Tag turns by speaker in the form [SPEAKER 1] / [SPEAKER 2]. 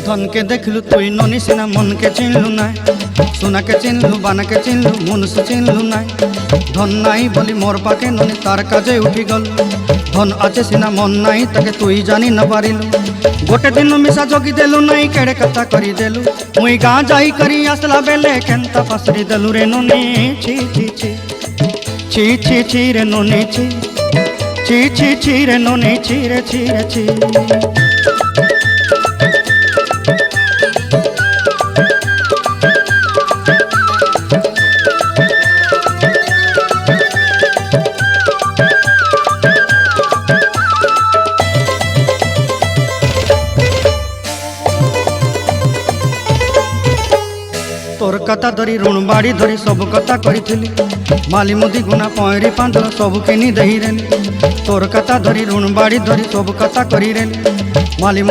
[SPEAKER 1] धन के देखलु तुई ननी सिना मन के चिन्हलु ना सोना के चिन्हलु बाना के चिन्हलु मनुष्य चिन्हलु ना धन नाई बोली मोर पाके ननी तार काजे उठी गल धन आचे सिना मन नाई ताके तुई जानी न पारिलु गोटे दिन मिसा जगी देलु नाई केड़े कथा करी देलु मुई गाँ जाई करी आसला बेले केंता फासरी देलु रे ननी छी छी छी छी छी छी रे ननी छी छी छी छी रे ननी छी रे छी रे छी। तोर कथा धरी ऋण बाड़ी धरी सब कथा करी माली मुदी गुना पहरी पांदर सब किनी दही रेली तोर कथा धरी ऋण बाड़ी धरी सब कथा करी रेली माली